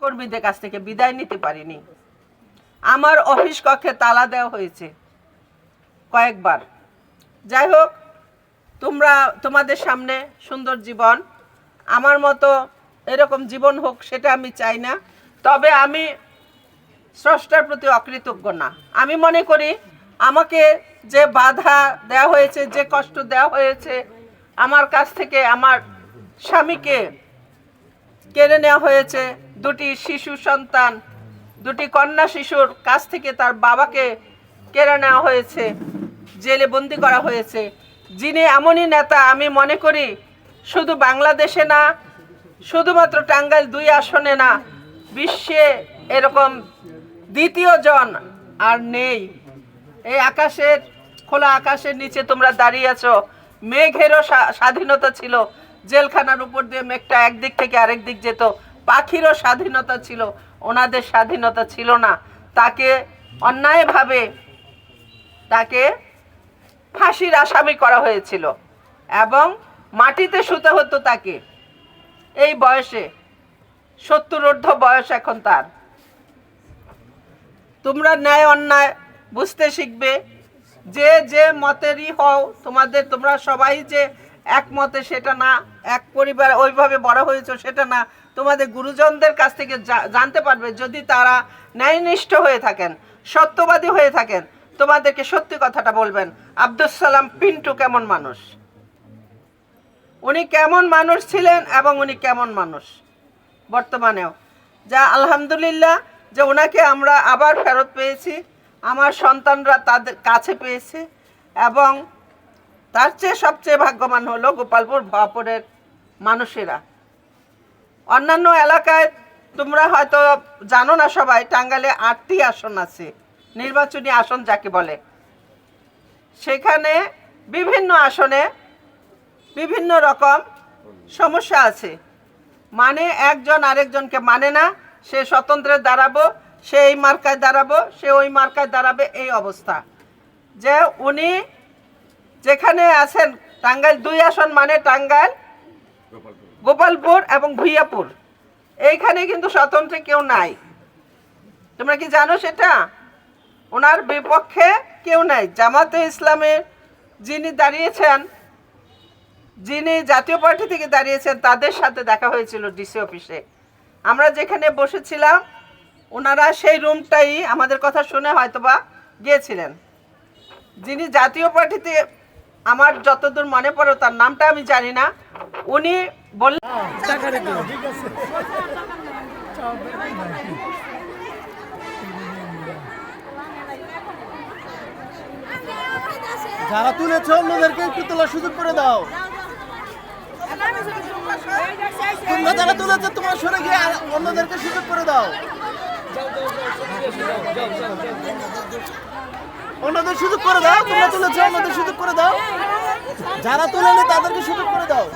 কর্মীদের কাছ থেকে বিদায় নিতে পারিনি। আমার অফিস কক্ষে তালা দেওয়া হয়েছে কয়েকবার। যাই হোক, তোমাদের সামনে সুন্দর জীবন, আমার মতো এরকম জীবন হোক সেটা আমি চাই না। তবে আমি স্রষ্টার প্রতি অকৃতজ্ঞ না। আমি মনে করি আমাকে যে বাধা দেওয়া হয়েছে, যে কষ্ট দেওয়া হয়েছে, আমার কাছ থেকে আমার স্বামীকে কেড়ে নেওয়া হয়েছে, দুটি শিশু সন্তান, দুটি কন্যা শিশুর কাছ থেকে তার বাবাকে কেড়ে নেওয়া হয়েছে, জেলে বন্দি করা হয়েছে। যিনি এমনই নেতা, আমি মনে করি শুধু বাংলাদেশে না, শুধুমাত্র টাঙ্গাইল 2 আসনে না, বিশ্বে এরকম দ্বিতীয় জন আর নেই। এই আকাশের, খোলা আকাশের নিচে তোমরা দাঁড়িয়ে আছো, মেঘেরও স্বাধীনতা ছিল, জেলখানার উপর দিয়ে মেঘটা একদিক থেকে আরেক দিক যেত, পাখিরও স্বাধীনতা ছিল, ওনাদের স্বাধীনতা ছিল না। তাকে অন্যায়ভাবে তাকে ফাঁসির আসামি করা হয়েছিল এবং মাটিতে শুতে হতো তাকে। এই বয়সে 70 ঊর্ধ্ব বয়স এখন তার। তোমরা ন্যায় অন্যায় বুঝতে শিখবে। যে যে মতেরই হও, তোমরা সবাই যে একমতে সেটা না, এক পরিবার ওইভাবে বড় হয়েছে সেটা না। তোমাদের গুরুজনদের কাছ থেকে জানতে পারবে, যদি তারা ন্যায়নিষ্ঠ হয়ে থাকেন, সত্যবাদী হয়ে থাকেন, তোমাদেরকে সত্যি কথাটা বলবেন। আব্দুস সালাম পিন্টু কেমন মানুষ, উনি কেমন মানুষ ছিলেন এবং উনি কেমন মানুষ বর্তমানেও। যা আলহামদুলিল্লাহ যে ওনাকে আমরা আবার ফেরত পেয়েছি, আমার সন্তানরা তাদের কাছে পেয়েছে। এবং তার চেয়ে সবচেয়ে ভাগ্যবান হলো গোপালপুর ভবাপুরের মানুষেরা। অন্যান্য এলাকায় তোমরা হয়তো জানো না সবাই, টাঙ্গাইলে 8টি আসন আছে, নির্বাচনী আসন যাকে বলে। সেখানে বিভিন্ন আসনে বিভিন্ন রকম সমস্যা আছে। মানে একজন আরেকজনকে মানে না, সে স্বতন্ত্রে দাঁড়াবো, সে এই মার্কায় দাঁড়াবো, সে ওই মার্কায় দাঁড়াবে, এই অবস্থা। যে উনি যেখানে আছেন, টাঙ্গাইল 2 আসন মানে টাঙ্গাইল, গোপালপুর এবং ভূঁইয়াপুর, এইখানে কিন্তু স্বতন্ত্রে কেউ নাই। তোমরা কি জানো সেটা? ওনার বিপক্ষে কেউ নাই। জামাতে ইসলামের যিনি দাঁড়িয়েছেন, যিনি জাতীয় পার্টি থেকে দাঁড়িয়েছেন, তাদের সাথে দেখা হয়েছিল ডিসি অফিসে। আমরা যেখানে বসেছিলাম, ওনারা সেই রুমটাই আমাদের কথা শুনে হয়তোবা গিয়েছিলেন। যিনি জাতীয় পার্টিতে, আমার যতদূর মনে পড়ে, তার নামটা আমি জানি না, উনি বললেন যারা তুলেছ অন্যদেরকে একটু তোলার সুযোগ করে দাও। তোমরা যারা তুলেছে তোমার সরে গিয়ে অন্যদেরকে সুযোগ করে দাও। অন্যদের সুযোগ করে দাও। তোমরা তুলেছ অন্যদের সুযোগ করে দাও। যারা তুলেনি তাদেরকে সুযোগ করে দাও।